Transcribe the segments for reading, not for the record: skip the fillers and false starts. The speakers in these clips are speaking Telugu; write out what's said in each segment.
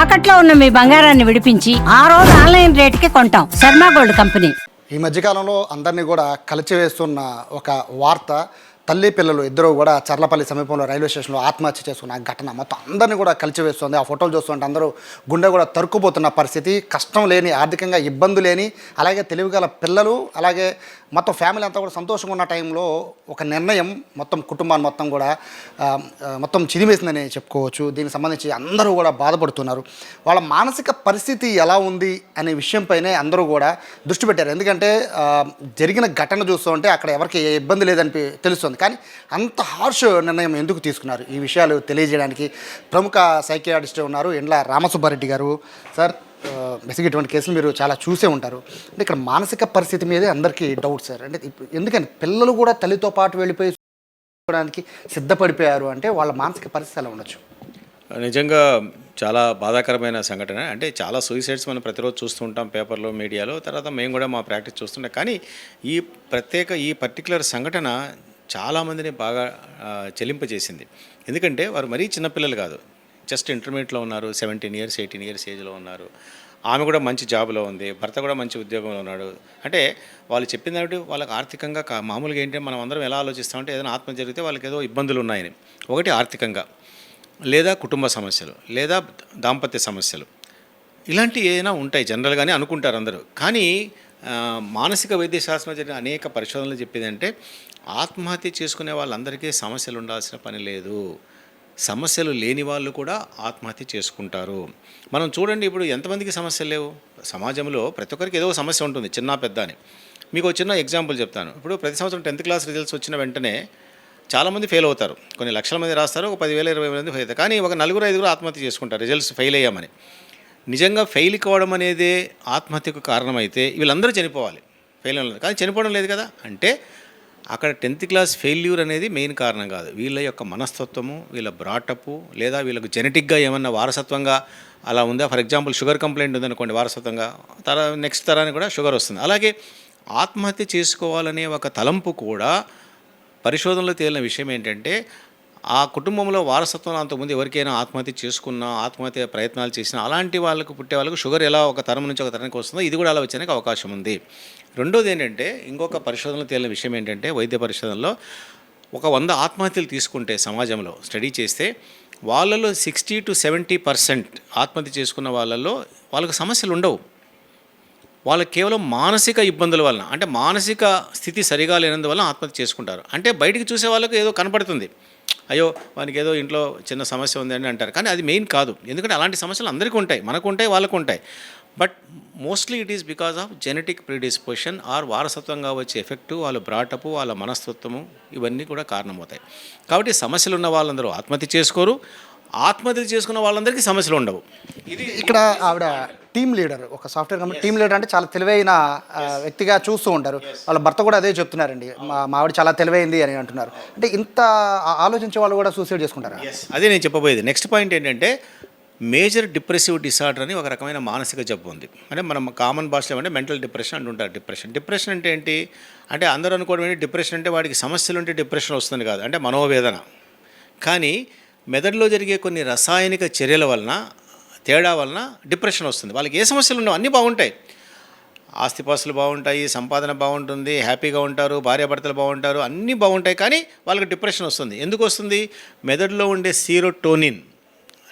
తాకట్లో ఉన్న మీ బంగారాన్ని విడిపించి ఆ రోజు ఆన్లైన్ రేటుకి కొంటాం. Sharma gold company. ఈ మధ్యకాలంలో అందరినీ కూడా కలిచివేస్తున్న ఒక వార్త, తల్లి పిల్లలు ఇద్దరు కూడా చర్లపల్లి సమీపంలో రైల్వే స్టేషన్లో ఆత్మహత్య చేసుకున్న ఘటన మొత్తం అందరినీ కూడా కలిచివేస్తుంది. ఆ ఫోటోలు చూస్తుంటే అందరూ గుండె కూడా తరుక్కుపోతున్న పరిస్థితి. కష్టం లేని, ఆర్థికంగా ఇబ్బంది లేని, అలాగే తెలివిగల పిల్లలు, అలాగే మొత్తం ఫ్యామిలీ అంతా కూడా సంతోషంగా ఉన్న టైంలో ఒక నిర్ణయం మొత్తం కుటుంబాన్ని మొత్తం కూడా మొత్తం చిదిమేసిందని చెప్పుకోవచ్చు. దీనికి సంబంధించి అందరూ కూడా బాధపడుతున్నారు. వాళ్ళ మానసిక పరిస్థితి ఎలా ఉంది అనే విషయంపైనే అందరూ కూడా దృష్టి పెట్టారు. ఎందుకంటే జరిగిన ఘటన చూస్తుంటే అక్కడ ఎవరికి ఏ ఇబ్బంది లేదని తెలుస్తుంది. కానీ అంత హార్ష్ నిర్ణయం ఎందుకు తీసుకున్నారు? ఈ విషయాలు తెలియజేయడానికి ప్రముఖ సైకియాట్రిస్ట్ ఉన్నారు, ఎండ్ల రామసుబ్బారెడ్డి గారు. సార్, బేసిక్ ఇటువంటి కేసులు మీరు చాలా చూసే ఉంటారు. అంటే ఇక్కడ మానసిక పరిస్థితి మీదే అందరికీ డౌట్ సార్. అంటే ఎందుకని పిల్లలు కూడా తల్లితో పాటు వెళ్ళిపోయి చూడడానికి సిద్ధపడిపోయారు అంటే వాళ్ళ మానసిక పరిస్థితి ఎలా ఉండొచ్చు? నిజంగా చాలా బాధాకరమైన సంఘటన. అంటే చాలా సూసైడ్స్ మనం ప్రతిరోజు చూస్తూ ఉంటాం పేపర్లో, మీడియాలో. తర్వాత మేము కూడా మా ప్రాక్టీస్ చూస్తుంటాం. కానీ ఈ పర్టికులర్ సంఘటన చాలామందిని బాగా చెలింపజేసింది. ఎందుకంటే వారు మరీ చిన్నపిల్లలు కాదు, జస్ట్ ఇంటర్మీడియట్లో ఉన్నారు, 17 years 18 years ఏజ్లో ఉన్నారు. ఆమె కూడా మంచి జాబ్లో ఉంది, భర్త కూడా మంచి ఉద్యోగంలో ఉన్నాడు. అంటే వాళ్ళు చెప్పింది ఏమిటి, వాళ్ళకి ఆర్థికంగా మామూలుగా ఏంటంటే మనం అందరం ఎలా ఆలోచిస్తామంటే ఏదైనా ఆత్మ జరిగితే వాళ్ళకి ఏదో ఇబ్బందులు ఉన్నాయని. ఒకటి ఆర్థికంగా, లేదా కుటుంబ సమస్యలు, లేదా దాంపత్య సమస్యలు, ఇలాంటివి ఏదైనా ఉంటాయి జనరల్గానే అనుకుంటారు అందరూ. కానీ మానసిక వైద్య శాస్త్రంలో జరిగిన అనేక పరిశోధనలు చెప్పేదంటే ఆత్మహత్య చేసుకునే వాళ్ళందరికీ సమస్యలు ఉండాల్సిన పని లేదు. సమస్యలు లేని వాళ్ళు కూడా ఆత్మహత్య చేసుకుంటారు. మనం చూడండి, ఇప్పుడు ఎంతమందికి సమస్యలు లేవు సమాజంలో? ప్రతి ఒక్కరికి ఏదో సమస్య ఉంటుంది, చిన్న పెద్ద అని. మీకు ఒక చిన్న ఎగ్జాంపుల్ చెప్తాను. ఇప్పుడు ప్రతి సంవత్సరం 10th క్లాస్ రిజల్ట్స్ వచ్చిన వెంటనే చాలామంది ఫెయిల్ అవుతారు. కొన్ని లక్షల మంది రాస్తారు, ఒక 10,000 20,000 మంది ఫెయిల్ అవుతారు. కానీ ఒక 4-5 ఆత్మహత్య చేసుకుంటారు రిజల్ట్స్ ఫెయిల్ అయ్యామని. నిజంగా ఫెయిల్ కావడం అనేదే ఆత్మహత్యకు కారణమైతే వీళ్ళందరూ చనిపోవాలి, ఫెయిల్ అవ్వలేదు. కానీ చనిపోవడం లేదు కదా. అంటే అక్కడ 10th క్లాస్ ఫెయిల్యూర్ అనేది మెయిన్ కారణం కాదు. వీళ్ళ యొక్క మనస్తత్వము, వీళ్ళ బ్రాటపు, లేదా వీళ్ళకు జెనెటిక్గా ఏమన్నా వారసత్వంగా అలా ఉందా. ఫర్ ఎగ్జాంపుల్ షుగర్ కంప్లైంట్ ఉందనుకోండి, వారసత్వంగా నెక్స్ట్ తరానికి కూడా షుగర్ వస్తుంది. అలాగే ఆత్మహత్య చేసుకోవాలనే ఒక తలంపు కూడా పరిశోధనలో తేలిన విషయం ఏంటంటే ఆ కుటుంబంలో వారసత్వం అంతకుముందు ఎవరికైనా ఆత్మహత్య చేసుకున్నా, ఆత్మహత్య ప్రయత్నాలు చేసినా, అలాంటి వాళ్ళకు పుట్టే వాళ్ళకు షుగర్ ఎలా ఒక తరం నుంచి ఒక తరానికి వస్తుందో ఇది కూడా అలా వచ్చేందుకు అవకాశం ఉంది. రెండోది ఏంటంటే, ఇంకొక పరిశోధనలో తేలిన విషయం ఏంటంటే, వైద్య పరిశోధనలో ఒక 100 ఆత్మహత్యలు తీసుకుంటే సమాజంలో స్టడీ చేస్తే వాళ్ళలో 60 to 70% ఆత్మహత్య చేసుకున్న వాళ్ళకు సమస్యలు ఉండవు. వాళ్ళకి కేవలం మానసిక ఇబ్బందుల వలన, అంటే మానసిక స్థితి సరిగా లేనందువల్ల ఆత్మహత్య చేసుకుంటారు. అంటే బయటికి చూసే వాళ్ళకు ఏదో కనపడుతుంది, అయ్యో వానికి ఏదో ఇంట్లో చిన్న సమస్య ఉంది అని అంటారు. కానీ అది మెయిన్ కాదు. ఎందుకంటే అలాంటి సమస్యలు అందరికీ ఉంటాయి, మనకు ఉంటాయి, వాళ్ళకు ఉంటాయి. But mostly it is because of genetic predisposition or వారసత్వంగా వచ్చే ఎఫెక్టు, వాళ్ళ బ్రాటపు, వాళ్ళ మనస్తత్వము, ఇవన్నీ కూడా కారణమవుతాయి. కాబట్టి సమస్యలు ఉన్న వాళ్ళందరూ ఆత్మహత్య చేసుకోరు, ఆత్మహత్య చేసుకున్న వాళ్ళందరికీ సమస్యలు ఉండవు. ఇది ఇక్కడ ఆవిడ టీమ్ లీడర్, ఒక సాఫ్ట్వేర్ కంపెనీ టీమ్ లీడర్ అంటే చాలా తెలివైన వ్యక్తిగా చూస్తూ ఉంటారు. వాళ్ళ భర్త కూడా అదే చెప్తున్నారండి, మా ఆవిడ చాలా తెలివైంది అని అంటున్నారు. అంటే ఇంత ఆలోచించే వాళ్ళు కూడా సూసైడ్ చేసుకుంటారు. అదే నేను చెప్పబోయేది. నెక్స్ట్ పాయింట్ ఏంటంటే, మేజర్ డిప్రెసివ్ డిసార్డర్ అని ఒక రకమైన మానసిక జబ్బు ఉంది. అంటే మనం కామన్ భాషలో అంటే మెంటల్ డిప్రెషన్ అంటుంటారు. డిప్రెషన్ అంటే ఏంటి అంటే, అందరూ అనుకోవడం ఏంటి, డిప్రెషన్ అంటే వాడికి సమస్యలు ఉంటే డిప్రెషన్ వస్తుంది కాదు, అంటే మనోవేదన. కానీ మెదడులో జరిగే కొన్ని రసాయనిక చర్యల వలన, తేడా వలన డిప్రెషన్ వస్తుంది. వాళ్ళకి ఏ సమస్యలు ఉండవు, అన్నీ బాగుంటాయి, ఆస్తిపాస్తులు బాగుంటాయి, సంపాదన బాగుంటుంది, హ్యాపీగా ఉంటారు, భార్యాభర్తలు బాగుంటారు, అన్నీ బాగుంటాయి. కానీ వాళ్ళకి డిప్రెషన్ వస్తుంది. ఎందుకు వస్తుంది? మెదడులో ఉండే సీరోటోనిన్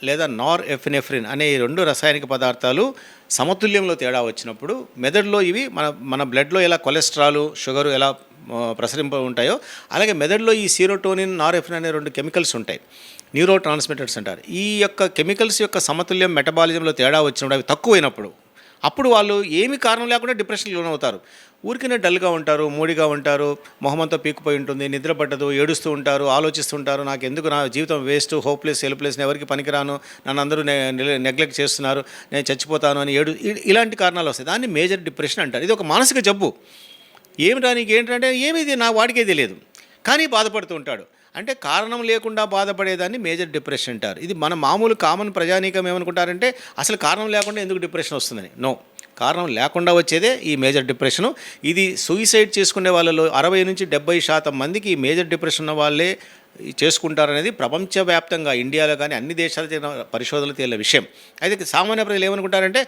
లేదా నార్ ఎఫినెఫ్రిన్ అనే ఈ 2 రసాయనిక పదార్థాలు సమతుల్యంలో తేడా వచ్చినప్పుడు మెదడులో ఇవి మన బ్లడ్లో ఎలా కొలెస్ట్రాల్, షుగరు ఎలా ప్రసరింప ఉంటాయో, అలాగే మెదడులో ఈ సీరోటోనిన్, నారెఫ్రిన్ అనే 2 కెమికల్స్ ఉంటాయి, న్యూరో ట్రాన్స్మిటర్స్ అంటారు. ఈ యొక్క కెమికల్స్ యొక్క సమతుల్యం మెటబాలిజంలో తేడా వచ్చినప్పుడు, అవి తక్కువైనప్పుడు, అప్పుడు వాళ్ళు ఏమి కారణం లేకుండా డిప్రెషన్కి లోనవుతారు. ఊరికనే డల్గా ఉంటారు, మూడిగా ఉంటారు, మొహమంతా పీక్కుపోయి ఉంటుంది, నిద్ర పట్టదు, ఏడుస్తూ ఉంటారు, ఆలోచిస్తుంటారు, నాకు ఎందుకు నా జీవితం వేస్ట్, హోప్లెస్, హెల్ప్లెస్, ఎవరికి పనికిరాను, నన్ను అందరూ నెగ్లెక్ట్ చేస్తున్నారు, నేను చచ్చిపోతాను అని ఇలాంటి కారణాలు వస్తాయి. దాన్ని మేజర్ డిప్రెషన్ అంటారు. ఇది ఒక మానసిక జబ్బు. నీకు ఏంటంటే ఏమిది నా వాడికే తెలియదు, కానీ బాధపడుతూ ఉంటాడు. అంటే కారణం లేకుండా బాధపడేదాన్ని మేజర్ డిప్రెషన్ అంటారు. ఇది మన మామూలు కామన్ ప్రజానీకం ఏమనుకుంటారంటే, అసలు కారణం లేకుండా ఎందుకు డిప్రెషన్ వస్తుందని. నో, కారణం లేకుండా వచ్చేదే ఈ మేజర్ డిప్రెషను. ఇది సూయిసైడ్ చేసుకునే వాళ్ళలో 60 నుంచి 70% మందికి ఈ మేజర్ డిప్రెషన్ ఉన్న వాళ్ళే చేసుకుంటారనేది ప్రపంచవ్యాప్తంగా ఇండియాలో కానీ అన్ని దేశాలు పరిశోధనలు తేలిన విషయం. అయితే సామాన్య ప్రజలు ఏమనుకుంటారంటే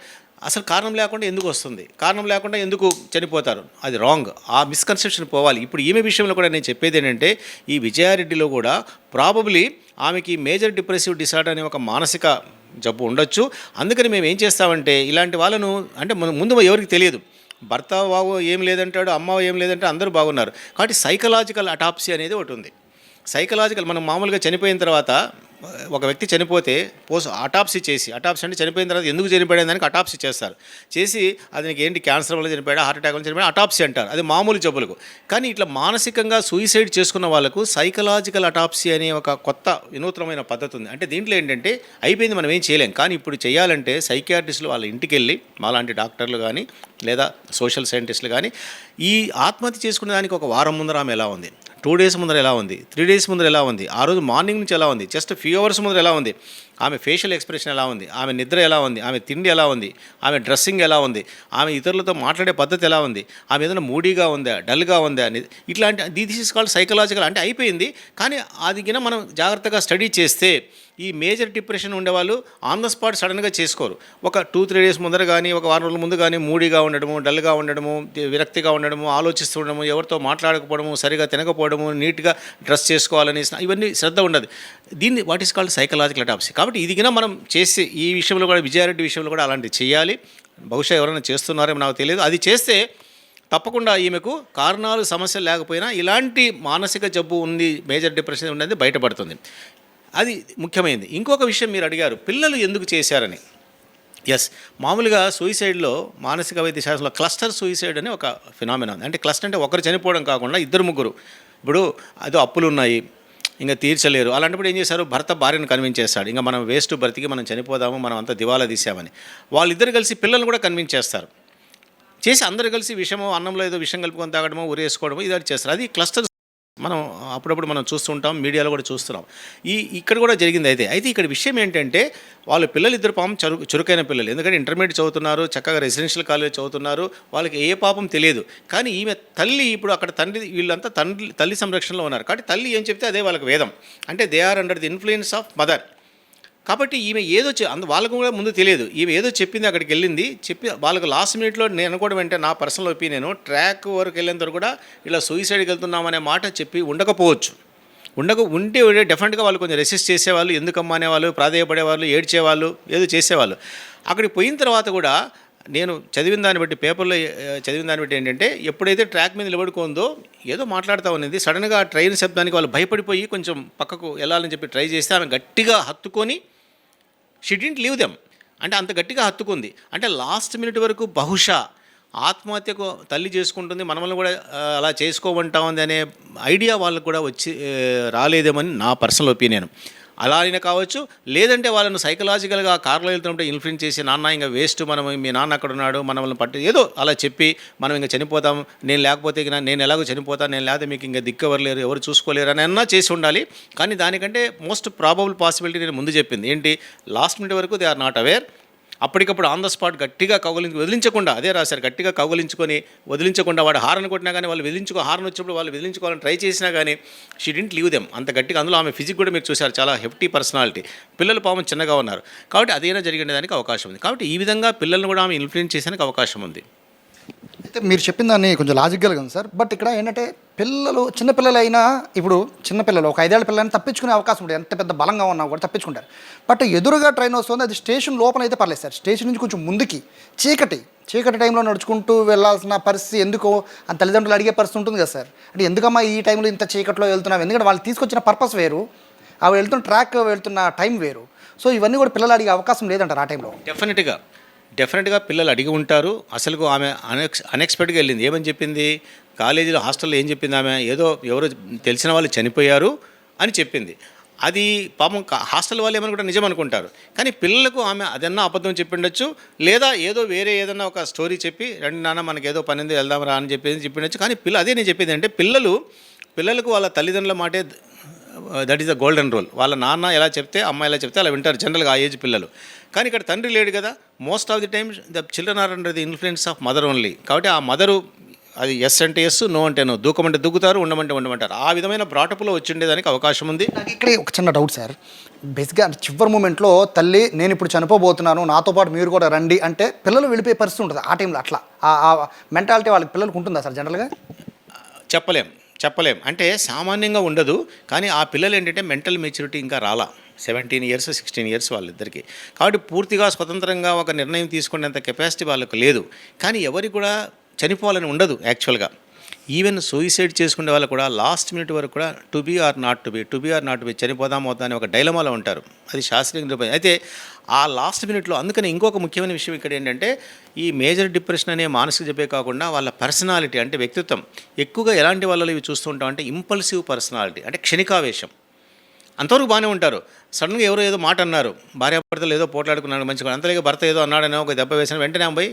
అసలు కారణం లేకుండా ఎందుకు వస్తుంది, కారణం లేకుండా ఎందుకు చనిపోతారు, అది రాంగ్. ఆ మిస్కన్సెప్షన్ పోవాలి. ఇప్పుడు ఈమె విషయంలో కూడా నేను చెప్పేది ఏంటంటే ఈ విజయారెడ్డిలో కూడా ప్రాబబ్లీ ఆమెకి మేజర్ డిప్రెసివ్ డిసార్డర్ అనే ఒక మానసిక జబ్బు ఉండొచ్చు. అందుకని మేము ఏం చేస్తామంటే ఇలాంటి వాళ్ళను అంటే ముందు ఎవరికి తెలియదు, భర్త బాగు ఏం లేదంటాడు, అమ్మ ఏం లేదంటే అందరూ బాగున్నారు. కాబట్టి సైకలాజికల్ అటాప్సీ అనేది ఒకటి ఉంది. సైకలాజికల్ మనం మామూలుగా చనిపోయిన తర్వాత ఒక వ్యక్తి చనిపోతే అటాప్సీ అంటే చనిపోయిన తర్వాత ఎందుకు చనిపోయాడు దానికి అటాప్సీ చేస్తారు. చేసి అతనికి ఏంటి క్యాన్సర్ వల్ల చనిపోయాడు, హార్ట్ అటాక్ వల్ల చనిపోయాడు, అటాప్సీ అంటారు. అది మామూలు జబ్బులకు. కానీ ఇట్లా మానసికంగా సూయిసైడ్ చేసుకున్న వాళ్ళకు సైకలాజికల్ అటాప్సీ అనే ఒక కొత్త వినూత్నమైన పద్ధతి ఉంది. అంటే దీంట్లో ఏంటంటే అయిపోయింది, మనం ఏం చేయలేం. కానీ ఇప్పుడు చేయాలంటే సైకియాట్రిస్టులు వాళ్ళ ఇంటికి వెళ్ళి మాలాంటి డాక్టర్లు కానీ లేదా సోషల్ సైంటిస్టులు కానీ ఈ ఆత్మహత్య చేసుకునే దానికి ఒక వారం ముందర ఆమె ఎలా ఉంది, 2 డేస్ ముందర ఎలా ఉంది, 3 డేస్ ముందర ఎలా ఉంది, ఆ రోజు మార్నింగ్ నుంచి ఎలా ఉంది, జస్ట్ ఫ్యూ అవర్స్ ముందర ఎలా ఉంది, ఆమె ఫేషియల్ ఎక్స్ప్రెషన్ ఎలా ఉంది, ఆమె నిద్ర ఎలా ఉంది, ఆమె తిండి ఎలా ఉంది, ఆమె డ్రెస్సింగ్ ఎలా ఉంది, ఆమె ఇతరులతో మాట్లాడే పద్ధతి ఎలా ఉంది, ఆమె ఏదైనా మూడీగా ఉందా, డల్గా ఉందా అని ఇట్లాంటి దిస్ ఈస్ కాల్డ్ సైకలాజికల్. అంటే అయిపోయింది. కానీ అది కింద మనం జాగ్రత్తగా స్టడీ చేస్తే ఈ మేజర్ డిప్రెషన్ ఉండేవాళ్ళు ఆన్ ద స్పాట్ సడన్గా చేసుకోరు. ఒక 2-3 డేస్ ముందర కానీ ఒక వారం రోజుల ముందు కానీ మూడీగా ఉండడము, డల్గా ఉండడము, విరక్తిగా ఉండడము, ఆలోచిస్తూ ఉండడము, ఎవరితో మాట్లాడకపోవడము, సరిగా తినకపోవడము, నీట్గా డ్రెస్ చేసుకోవాలని ఇవన్నీ శ్రద్ధ ఉండదు. దీన్ని what is called psychological autopsy. కాబట్టి ఇది కింద మనం చేసే ఈ విషయంలో కూడా విజయారెడ్డి విషయంలో కూడా అలాంటివి చేయాలి. బహుశా ఎవరైనా చేస్తున్నారేమో నాకు తెలియదు. అది చేస్తే తప్పకుండా ఈమెకు కారణాలు సమస్యలు లేకపోయినా ఇలాంటి మానసిక జబ్బు ఉంది, మేజర్ డిప్రెషన్ ఉన్నది బయటపడుతుంది. అది ముఖ్యమైనది. ఇంకొక విషయం మీరు అడిగారు, పిల్లలు ఎందుకు చేశారని. ఎస్, మామూలుగా సూయిసైడ్లో మానసిక వైద్య శాస్త్రంలో క్లస్టర్ సూయిసైడ్ అని ఒక ఫినామినా ఉంది. అంటే క్లస్టర్ అంటే ఒకరు చనిపోవడం కాకుండా 2-3. ఇప్పుడు అదో అప్పులు ఉన్నాయి, ఇంకా తీర్చలేరు. అలాంటప్పుడు ఏం చేశారు, భర్త భార్యను కన్విన్స్ చేస్తాడు, ఇంకా మనం వేస్ట్ బ్రతికి మనం చనిపోదాము, మనం అంతా దివాలా తీసామని. వాళ్ళిద్దరు కలిసి పిల్లల్ని కూడా కన్విన్స్ చేస్తారు. చేసి అందరూ కలిసి విషము అన్నంలో ఏదో విషం కలుపుకొని తాగడమో ఉరేసుకోవడమో ఇది చేస్తారు. అది క్లస్టర్. మనం అప్పుడప్పుడు మనం చూస్తుంటాం, మీడియాలో కూడా చూస్తున్నాం. ఇక్కడ కూడా జరిగింది. అయితే ఇక్కడ విషయం ఏంటంటే వాళ్ళ పిల్లలు ఇద్దరు పాపం చురుకైన పిల్లలు. ఎందుకంటే ఇంటర్మీడియట్ చదువుతున్నారు, చక్కగా రెసిడెన్షియల్ కాలేజ్ చదువుతున్నారు, వాళ్ళకి ఏ పాపం తెలియదు. కానీ ఈమె తల్లి ఇప్పుడు అక్కడ వీళ్ళంతా తల్లి సంరక్షణలో ఉన్నారు. కాబట్టి తల్లి ఏం చెప్తే అదే వాళ్ళకి వేదం. అంటే they are under the influence of mother. కాబట్టి ఈమె ఏదో వాళ్ళకు కూడా ముందు తెలియదు. ఈమె ఏదో చెప్పింది, అక్కడికి వెళ్ళింది, చెప్పి వాళ్ళకు లాస్ట్ మినిట్లో నేను అనుకోవడం అంటే నా పర్సనల్ ఒపీనియన్, ట్రాక్ వరకు వెళ్ళేంత కూడా ఇలా సూయిసైడ్కి వెళ్తున్నామనే మాట చెప్పి ఉండకపోవచ్చు. ఉంటే డెఫినెట్గా వాళ్ళు కొంచెం రెసిస్ట్ చేసేవాళ్ళు, ఎందుకమ్మా అనేవాళ్ళు, ప్రాధేయపడేవాళ్ళు, ఏడ్చేవాళ్ళు, ఏదో చేసేవాళ్ళు. అక్కడికి పోయిన తర్వాత కూడా నేను చదివిన దాన్ని బట్టి, పేపర్లో చదివిన దాన్ని బట్టి ఏంటంటే ఎప్పుడైతే ట్రాక్ మీద నిలబడుకుందో ఏదో మాట్లాడుతూ ఉన్నది, సడన్గా ట్రైన్ శబ్దానికి వాళ్ళు భయపడిపోయి కొంచెం పక్కకు వెళ్ళాలని చెప్పి ట్రై చేస్తే ఆమె గట్టిగా హత్తుకొని షీ డిడ్ంట్ లీవ్ దెమ్. అంటే అంత గట్టిగా హత్తుకుంది. అంటే లాస్ట్ మినిట్ వరకు బహుశా ఆత్మహత్యకు తల్లి చేసుకుంటుంది, మనల్ని కూడా అలా చేసుకోమంటా ఉంది అనే ఐడియా వాళ్ళకు కూడా వచ్చి రాలేదేమని నా పర్సనల్ ఒపీనియన్. అలా అయినా కావచ్చు, లేదంటే వాళ్ళను సైకలాజికల్గా కార్లో వెళ్తుంటే ఇన్ఫ్లుయెన్స్ చేసి, నాన్న ఇంకా వేస్ట్, మనం మీ నాన్న అక్కడ ఉన్నాడు, మనల్ని ఏదో అలా చెప్పి మనం ఇంకా చనిపోతాం, నేను లేకపోతే నేను ఎలాగో చనిపోతాను, నేను లేకపోతే మీకు ఇంకా దిక్కవరలేరు, ఎవరు చూసుకోలేరు అని అన్నా చేసి ఉండాలి. కానీ దానికంటే మోస్ట్ ప్రాబబుల్ పాసిబిలిటీ నేను ముందు చెప్పింది ఏంటి, లాస్ట్ మినిట్ వరకు దే ఆర్ నాట్ అవేర్. అప్పటికప్పుడు ఆన్ ద స్పాట్ గట్టిగా వదిలించకుండా, అదే రాశారు, గట్టిగా కౌగలించుకొని వదిలించకుండా, వాడు హారన్ కొట్టినా కానీ వాళ్ళు హారన్ వచ్చినప్పుడు వాళ్ళు వదిలించుకోవాలని ట్రై చేసినా కానీ షీ డిడ్ంట్ లీవ్ దెమ్. అంత గట్టిగా, అందులో ఆమె ఫిజిక్ కూడా మీరు చూశారు, చాలా హెఫ్టీ పర్సనాలిటీ. పిల్లలు పాపం చిన్నగా ఉన్నారు కాబట్టి అదేనా జరిగేదానికి అవకాశం ఉంది. కాబట్టి ఈ విధంగా పిల్లల్ని కూడా ఆమె ఇన్ఫ్లుయెన్స్ చేసేందుకు అవకాశం ఉంది. అయితే మీరు చెప్పిన దాన్ని కొంచెం లాజికల్గా ఉంది సార్. బట్ ఇక్కడ ఏంటంటే చిన్నపిల్లలైనా, ఇప్పుడు చిన్నపిల్లలు ఒక 5 ఏళ్ల పిల్లలని తప్పించుకునే అవకాశం ఉంటుంది, ఎంత పెద్ద బలంగా ఉన్నా కూడా తప్పించుకుంటారు. బట్ ఎదురుగా ట్రైన్ వస్తుంది, అది స్టేషన్ లోపల అయితే పర్లేదు సార్, స్టేషన్ నుంచి కొంచెం ముందుకి చీకటి టైంలో నడుచుకుంటూ వెళ్ళాల్సిన పరిస్థితి ఎందుకో అని తల్లిదండ్రులు అడిగే పరిస్థితి ఉంటుంది కదా సార్. అంటే ఎందుకమ్మా ఈ టైంలో ఇంత చీకట్లో వెళ్తున్నాం, ఎందుకంటే వాళ్ళు తీసుకొచ్చిన పర్పస్ వేరు, అవి వెళ్తున్న ట్రాక్ వెళ్తున్న టైం వేరు. సో ఇవన్నీ కూడా పిల్లలు అడిగే అవకాశం లేదంటారు ఆ టైంలో. డెఫినెట్గా పిల్లలు అడిగి ఉంటారు. అసలు ఆమె అన్ఎక్స్పెక్టెడ్గా వెళ్ళింది. ఏమని చెప్పింది, కాలేజీలో హాస్టల్లో ఏం చెప్పింది, ఆమె ఏదో ఎవరో తెలిసిన వాళ్ళు చనిపోయారు అని చెప్పింది. అది పాపం హాస్టల్ వాళ్ళు ఏమని కూడా నిజం అనుకుంటారు. కానీ పిల్లలకు ఆమె అదన్నా అబద్ధం చెప్పిండొచ్చు, లేదా వేరే ఏదన్నా ఒక స్టోరీ చెప్పి, రండి నాన్న మనకి ఏదో పని ఉంది వెళ్దాం రా అని చెప్పిండొచ్చు. కానీ అదే నేను చెప్పేది అంటే పిల్లలకు వాళ్ళ తల్లిదండ్రుల మాటే that is the golden rule. వాళ్ళ నాన్న ఎలా చెప్తే అమ్మ ఎలా చెప్తే అలా వింటారు జనరల్గా ఆ ఏజ్ పిల్లలు. కానీ ఇక్కడ తండ్రి లేడు కదా, most of the times the children are under the influence of mother only. కాబట్టి ఆ మదరు అది ఎస్ అంటే ఎస్, నో అంటే నో, దూకమంటే దూకుతారు, ఉండమంటే ఉండమంటారు. ఆ విధమైన బ్రాటప్లో వచ్చిండేదానికి అవకాశం ఉంది. నాకు ఇక్కడే ఒక చిన్న డౌట్ సార్. బేసిక్గా చివరి మూమెంట్లో తల్లి నేను ఇప్పుడు చనిపోబోతున్నాను, నాతో పాటు మీరు కూడా రండి అంటే పిల్లలు వెళ్ళిపోయే పరిస్థితి ఉంటుంది ఆ టైంలో. అట్లా ఆ మెంటాలిటీ వాళ్ళకి పిల్లలకు ఉంటుందా సార్ జనరల్గా? చెప్పలేం అంటే సామాన్యంగా ఉండదు. కానీ ఆ పిల్లలు ఏంటంటే మెంటల్ మెచ్యూరిటీ ఇంకా రాలా, 17 years 16 years వాళ్ళిద్దరికి. కాబట్టి పూర్తిగా స్వతంత్రంగా ఒక నిర్ణయం తీసుకునేంత కెపాసిటీ వాళ్ళకు లేదు. కానీ ఎవరికి కూడా చనిపోవాలని ఉండదు యాక్చువల్గా. ఈవెన్ సూయిసైడ్ చేసుకునే వాళ్ళు కూడా లాస్ట్ మినిట్ వరకు కూడా to be or not to be చనిపోదాం అవుతా అని ఒక డైలమాలో ఉంటారు. అది శాస్త్రీయ. అయితే ఆ లాస్ట్ మినిట్లో అందుకని ఇంకొక ముఖ్యమైన విషయం ఇక్కడ ఏంటంటే ఈ మేజర్ డిప్రెషన్ అనే మానసిక జబ్బే కాకుండా వాళ్ళ పర్సనాలిటీ అంటే వ్యక్తిత్వం ఎక్కువగా ఎలాంటి వాళ్ళలో ఇవి చూస్తూ ఉంటాం అంటే ఇంపల్సివ్ పర్సనాలిటీ, అంటే క్షణికావేశం. అంతవరకు బాగానే ఉంటారు, సడన్గా ఎవరో ఏదో మాట అన్నారు, భార్యాభర్తలు ఏదో పోట్లాడుకున్నాడు మంచిగా, అంతలేక భర్త ఏదో అన్నాడనో ఒక దెబ్బ వేసిన వెంటనే అబ్బాయి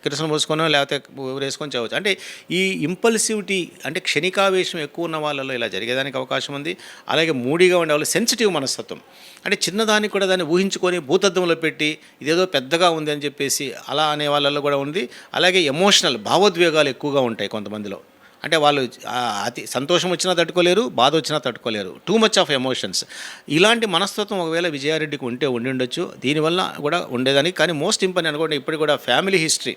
కిరసన పోసుకొని లేకపోతే వేసుకొని చేయవచ్చు. అంటే ఈ ఇంపల్సివిటీ అంటే క్షణికావేశం ఎక్కువ ఉన్న వాళ్ళలో ఇలా జరిగేదానికి అవకాశం ఉంది. అలాగే మూడీగా ఉండే వాళ్ళు సెన్సిటివ్ మనస్తత్వం, అంటే చిన్నదానికి కూడా దాన్ని ఊహించుకొని భూతత్వంలో పెట్టి ఇదేదో పెద్దగా ఉంది అని చెప్పేసి అలా అనే వాళ్ళలో కూడా ఉంది. అలాగే ఎమోషనల్ భావోద్వేగాలు ఎక్కువగా ఉంటాయి కొంతమందిలో. అంటే వాళ్ళు అతి సంతోషం వచ్చినా తట్టుకోలేరు, బాధ వచ్చినా తట్టుకోలేరు, టూ మచ్ ఆఫ్ ఎమోషన్స్. ఇలాంటి మనస్తత్వం ఒకవేళ విజయారెడ్డికి ఉండి ఉండొచ్చు, దీనివల్ల కూడా ఉండేదానికి. కానీ మోస్ట్ ఇంపార్టెంట్ అనుకోండి ఇప్పుడు కూడా ఫ్యామిలీ హిస్టరీ,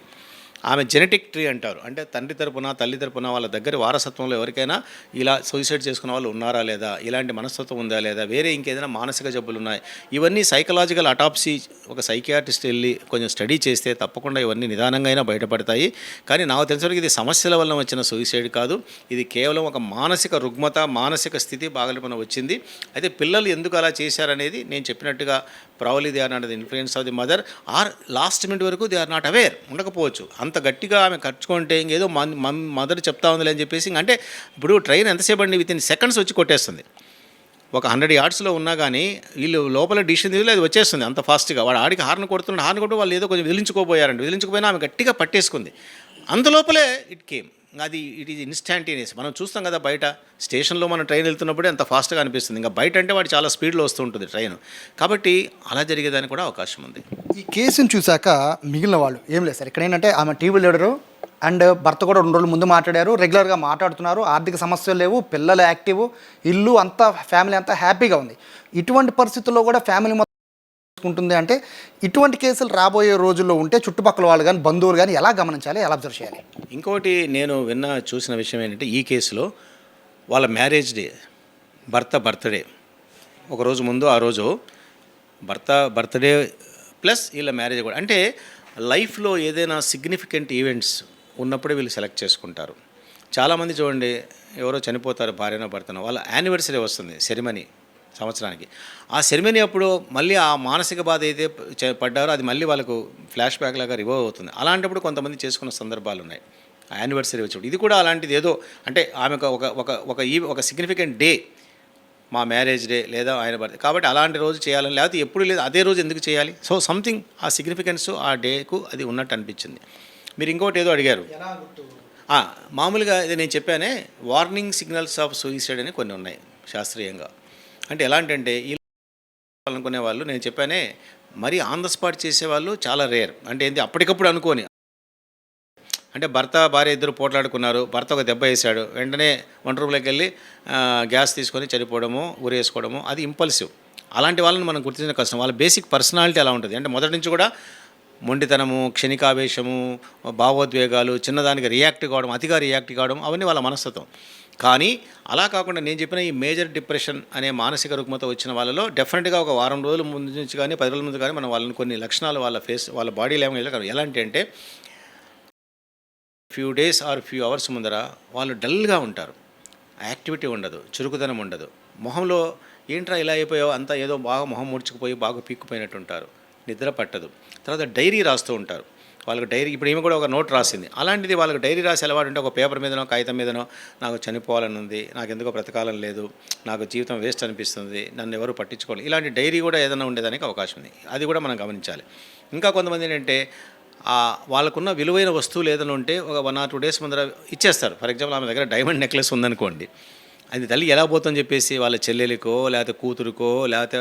ఆమె జెనెటిక్ ట్రీ అంటారు, అంటే తండ్రి తరపున తల్లి తరపున వాళ్ళ దగ్గర వారసత్వంలో ఎవరికైనా ఇలా సూసైడ్ చేసుకున్న వాళ్ళు ఉన్నారా లేదా, ఇలాంటి మనస్తత్వం ఉందా లేదా, వేరే ఇంకేదైనా మానసిక జబ్బులు ఉన్నాయి, ఇవన్నీ సైకలాజికల్ అటాప్సీ ఒక సైకియాట్రిస్ట్ వెళ్ళి కొంచెం స్టడీ చేస్తే తప్పకుండా ఇవన్నీ నిదానంగా అయినా బయటపడతాయి. కానీ నాకు తెలిసినవరకు ఇది సమస్యల వల్ల వచ్చిన సూసైడ్ కాదు, ఇది కేవలం ఒక మానసిక రుగ్మత, మానసిక స్థితి బాగలిపన వచ్చింది. అయితే పిల్లలు ఎందుకు అలా చేశారనేది నేను చెప్పినట్టుగా probably they are not the influence of the mother, or last minute వరకు దే ఆర్ నాట్ అవేర్, ఉండకపోవచ్చు. అంత గట్టిగా ఆమె ఖర్చుకుంటే ఇంకేదో మదర్ చెప్తా ఉందిలే అని చెప్పేసి, అంటే ఇప్పుడు ట్రైన్ ఎంతసేపు అండి, విత్ ఇన్ సెకండ్స్ వచ్చి కొట్టేస్తుంది. ఒక 100 yards ఉన్నా కానీ వీళ్ళు లోపల డిసిషన్ తీసి అది వచ్చేస్తుంది అంత ఫాస్ట్గా. వాడు ఆడికి హార్న్ కొడుతూ వాళ్ళు ఏదో కొంచెం విదిలించుకోపోయినా ఆమె గట్టిగా పట్టేసుకుంది. అంతలోపలే ఇట్ కేమ్. అది ఇట్ ఈజ్ ఇన్స్టాంటేనియస్. మనం చూస్తాం కదా బయట స్టేషన్లో మనం ట్రైన్ వెళ్తున్నప్పుడే అంత ఫాస్ట్గా అనిపిస్తుంది, ఇంకా బయట అంటే వాడు చాలా స్పీడ్లో వస్తూ ఉంటుంది ట్రైన్. కాబట్టి అలా జరిగేదానికి కూడా అవకాశం ఉంది. ఈ కేసును చూశాక మిగిలిన వాళ్ళు ఏం లేదు సార్, ఇక్కడ ఏంటంటే ఆమె టీవీ లీడరు అండ్ భర్త కూడా 2 రోజుల ముందు మాట్లాడారు, రెగ్యులర్గా మాట్లాడుతున్నారు, ఆర్థిక సమస్యలు లేవు, పిల్లలు యాక్టివ్, ఇల్లు అంతా ఫ్యామిలీ అంతా హ్యాపీగా ఉంది. ఇటువంటి పరిస్థితుల్లో కూడా ఫ్యామిలీ ఉంటుంది అంటే ఇటువంటి కేసులు రాబోయే రోజుల్లో ఉంటే చుట్టుపక్కల వాళ్ళు కానీ బంధువులు కానీ ఎలా గమనించాలి, ఎలా అబ్జర్వ్ చేయాలి? ఇంకోటి నేను చూసిన విషయం ఏంటంటే ఈ కేసులో వాళ్ళ మ్యారేజ్ డే, భర్త బర్త్డే ఒకరోజు ముందు, ఆ రోజు భర్త బర్త్డే ప్లస్ వీళ్ళ మ్యారేజ్ కూడా. అంటే లైఫ్లో ఏదైనా సిగ్నిఫికెంట్ ఈవెంట్స్ ఉన్నప్పుడే వీళ్ళు సెలెక్ట్ చేసుకుంటారు. చాలామంది చూడండి ఎవరో చనిపోతారు, భార్యనో భర్తనో, వాళ్ళ యానివర్సరీ వస్తుంది సెరిమనీ సంవత్సరానికి. ఆ సెరమనీ అప్పుడు మళ్ళీ ఆ మానసిక బాధ అయితే పడ్డారో అది మళ్ళీ వాళ్ళకు ఫ్లాష్ బ్యాక్ లాగా రివైవ్ అవుతుంది. అలాంటప్పుడు కొంతమంది చేసుకున్న సందర్భాలు ఉన్నాయి. యానివర్సరీ వచ్చినప్పుడు ఇది కూడా అలాంటిది ఏదో అంటే ఆమెకు ఒక సిగ్నిఫికెంట్ డే, మా మ్యారేజ్ డే లేదా ఆయన బర్త్డే, కాబట్టి అలాంటి రోజు చేయాలని, లేకపోతే ఎప్పుడు లేదు అదే రోజు ఎందుకు చేయాలి? సో సంథింగ్ ఆ సిగ్నిఫికెన్స్ ఆ డేకు అది ఉన్నట్టు అనిపించింది. మీరు ఇంకోటి ఏదో అడిగారు, మామూలుగా ఇది నేను చెప్పానే వార్నింగ్ సిగ్నల్స్ ఆఫ్ సూయిసైడ్ అని కొన్ని ఉన్నాయి శాస్త్రీయంగా. అంటే ఎలాంటంటే ఈ అనుకునే వాళ్ళు నేను చెప్పానే మరీ ఆన్ ద స్పాట్ చేసేవాళ్ళు చాలా రేర్. అంటే ఏంటి అప్పటికప్పుడు అనుకోని, అంటే భర్త భార్య ఇద్దరు పోట్లాడుకున్నారు, భర్త ఒక దెబ్బ వేశాడు, వెంటనే వంట రూమ్లోకి వెళ్ళి గ్యాస్ తీసుకొని చనిపోవడము, ఉరేసుకోవడము, అది ఇంపల్సివ్. అలాంటి వాళ్ళని మనం గుర్తించడం కష్టం. వాళ్ళ బేసిక్ పర్సనాలిటీ అలా ఉంటుంది. అంటే మొదటి నుంచి కూడా మొండితనము, క్షణికావేశము, భావోద్వేగాలు, చిన్నదానికి రియాక్ట్ కావడం, అతిగా రియాక్ట్ కావడం, అవన్నీ వాళ్ళ మనస్తత్వం. కానీ అలా కాకుండా నేను చెప్పిన ఈ మేజర్ డిప్రెషన్ అనే మానసిక రుగ్మత వచ్చిన వాళ్ళలో డెఫినెట్గా ఒక వారం రోజుల ముందు నుంచి కానీ 10 రోజుల ముందు కానీ మనం వాళ్ళని కొన్ని లక్షణాలు వాళ్ళ బాడీ లాంగ్వేజ్ ఎలాంటి అంటే few days or few hours ముందర వాళ్ళు డల్గా ఉంటారు, యాక్టివిటీ ఉండదు, చురుకుదనం ఉండదు, మొహంలో ఏంట్రా ఇలా అయిపోయావు అంతా ఏదో బాగా మొహం ముడుచుకుపోయి బాగా పీక్కుపోయినట్టు ఉంటారు, నిద్ర పట్టదు. తర్వాత డైరీ రాస్తూ ఉంటారు. వాళ్ళకి డైరీ, ఇప్పుడు ఈమె కూడా ఒక నోట్ రాసింది, అలాంటిది వాళ్ళకి డైరీ రాసి అలవాటు ఉంటే ఒక పేపర్ మీదనో కాగితం మీదనో నాకు చనిపోవాలని ఉంది, నాకు ఎందుకో బ్రతకాలని లేదు, నాకు జీవితం వేస్ట్ అనిపిస్తుంది, నన్ను ఎవరు పట్టించుకోవాలి, ఇలాంటి డైరీ కూడా ఏదైనా ఉండేదానికి అవకాశం ఉంది. అది కూడా మనం గమనించాలి. ఇంకా కొంతమంది ఏంటంటే వాళ్ళకున్న విలువైన వస్తువులు ఏదైనా ఉంటే ఒక 1 or 2 days ముందర ఇచ్చేస్తారు. ఫర్ ఎగ్జాంపుల్ ఆమె దగ్గర డైమండ్ నెక్లెస్ ఉందనుకోండి, అది తల్లి ఎలా పోతుందని చెప్పేసి వాళ్ళ చెల్లెలికో లేకపోతే కూతురుకో లేకపోతే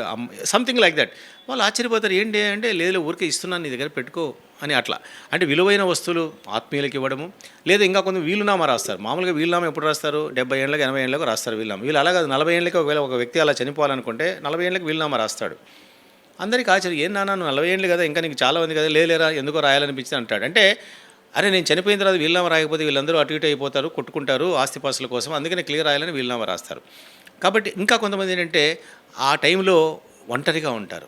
సంథింగ్ లైక్ దట్ వాళ్ళు ఆశ్చర్యపోతారు. ఏంటి అంటే లేదు ఊరికే ఇస్తున్నాను నీ దగ్గర పెట్టుకో అని అట్లా. అంటే విలువైన వస్తువులు ఆత్మీయులకి ఇవ్వడము, లేదా ఇంకా కొంత వీలునామా రాస్తారు. మామూలుగా వీలునామా ఎప్పుడు రాస్తారు? 70 ఏళ్ళకి 80 ఏళ్ళకి రాస్తారు వీలునామా. వీళ్ళు అలాగా 40 ఏళ్ళకి ఒకవేళ ఒక వ్యక్తి అలా చనిపోవాలనుకుంటే 40 ఏళ్ళకి వీలునామా రాస్తాడు. అందరికీ ఆశ్చర్యం, ఏం నాన్న నువ్వు 40 ఏళ్ళు కదా ఇంకా నీకు చాలా ఉంది కదా, లేరా ఎందుకో రాయాలనిపించింది అంటాడు. అంటే అరే నేను చనిపోయిన తర్వాత వీలునామా రాయకపోతే వీళ్ళందరూ అటు ఇటు అయిపోతారు, కొట్టుకుంటారు ఆస్తిపాస్తుల కోసం, అందుకని క్లియర్ రాయాలని వీలునామా రాస్తారు. కాబట్టి ఇంకా కొంతమంది ఏంటంటే ఆ టైంలో ఒంటరిగా ఉంటారు.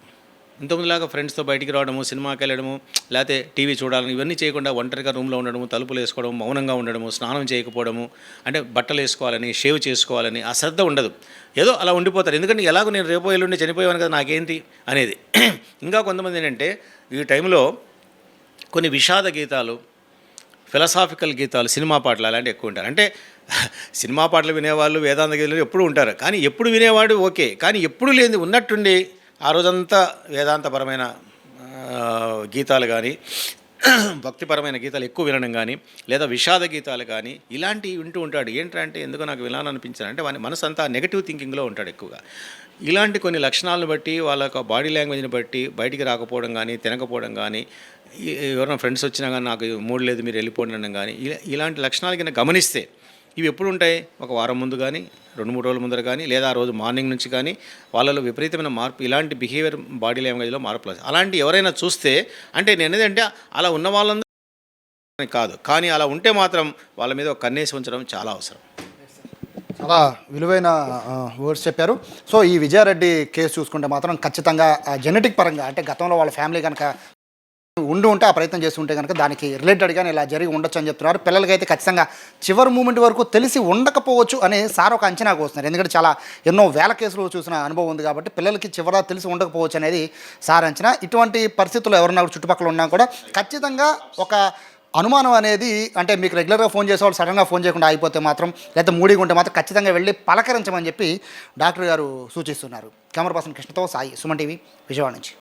ఇంతకుముందులాగా ఫ్రెండ్స్తో బయటికి రావడము, సినిమాకి వెళ్ళడము, లేకపోతే టీవీ చూడాలని ఇవన్నీ చేయకుండా ఒంటరిగా రూమ్లో ఉండడము, తలుపులు వేసుకోవడం, మౌనంగా ఉండడము, స్నానం చేయకపోవడము, అంటే బట్టలు వేసుకోవాలని, షేవ్ చేసుకోవాలని ఆ శ్రద్ధ ఉండదు. ఏదో అలా ఉండిపోతారు. ఎందుకంటే ఎలాగో నేను రేపో ఎల్లుండి చనిపోయాను కదా నాకేంటి అనేది. ఇంకా కొంతమంది ఏంటంటే ఈ టైంలో కొన్ని విషాద గీతాలు, ఫిలసాఫికల్ గీతాలు, సినిమా పాటలు అలాంటివి ఎక్కువ ఉంటారు. అంటే సినిమా పాటలు వినేవాళ్ళు, వేదాంత గీతాలు ఎప్పుడు ఉంటారు. కానీ ఎప్పుడు వినేవాడు ఓకే, కానీ ఎప్పుడు లేని ఉన్నట్టుండి ఆ రోజంతా వేదాంతపరమైన గీతాలు కానీ భక్తిపరమైన గీతాలు ఎక్కువ వినడం కానీ, లేదా విషాద గీతాలు కానీ ఇలాంటివి వింటూ ఉంటాడు. ఏంటంటే ఎందుకో నాకు వినాలనిపించాను అంటే వాని మనసు అంతా నెగిటివ్ థింకింగ్లో ఉంటాడు ఎక్కువగా. ఇలాంటి కొన్ని లక్షణాలను బట్టి వాళ్ళ యొక్క బాడీ లాంగ్వేజ్ని బట్టి బయటికి రాకపోవడం కానీ, తినకపోవడం కానీ, ఎవరైనా ఫ్రెండ్స్ వచ్చినా కానీ నాకు మూడు లేదు మీరు వెళ్ళిపోండి అనడం కానీ, ఇలాంటి లక్షణాలు కింద గమనిస్తే ఇవి ఎప్పుడు ఉంటాయి? ఒక వారం ముందు కానీ, 2-3 రోజుల ముందర కానీ, లేదా ఆ రోజు మార్నింగ్ నుంచి కానీ వాళ్ళలో విపరీతమైన మార్పు, ఇలాంటి బిహేవియర్ బాడీ లాంగ్వేజ్లో మార్పులు. అలాంటి ఎవరైనా చూస్తే అంటే నేను ఏంటంటే అలా ఉన్న వాళ్ళందరూ కాదు, కానీ అలా ఉంటే మాత్రం వాళ్ళ మీద ఒక కన్నేసి ఉంచడం చాలా అవసరం. చాలా విలువైన వర్డ్స్ చెప్పారు. సో ఈ విజయారెడ్డి కేసు చూసుకుంటే మాత్రం ఖచ్చితంగా జెనెటిక్ పరంగా అంటే గతంలో వాళ్ళ ఫ్యామిలీ కనుక ఉంటే ఆ ప్రయత్నం చేసి ఉంటే కనుక దానికి రిలేటెడ్గానే ఇలా జరిగి ఉండొచ్చు అని చెప్తున్నారు. పిల్లలకైతే ఖచ్చితంగా చివరి మూమెంట్ వరకు తెలిసి ఉండకపోవచ్చు అని సార్ ఒక అంచనాకు వస్తున్నారు. ఎందుకంటే చాలా ఎన్నో వేల కేసులు చూసిన అనుభవం ఉంది కాబట్టి పిల్లలకి చివర తెలిసి ఉండకపోవచ్చు అనేది సార్ అంచనా. ఇటువంటి పరిస్థితుల్లో ఎవరన్నా చుట్టుపక్కల ఉన్నా కూడా ఖచ్చితంగా ఒక అనుమానం అనేది అంటే మీకు రెగ్యులర్గా ఫోన్ చేసేవాళ్ళు సడన్గా ఫోన్ చేయకుండా అయిపోతే మాత్రం లేదా మూడీగా ఉంటే మాత్రం ఖచ్చితంగా వెళ్ళి పలకరించమని చెప్పి డాక్టర్ గారు సూచిస్తున్నారు. కెమెరా పర్సన్ కృష్ణతో సాయి, సుమన్ టీవీ, విజయవాడ నుంచి.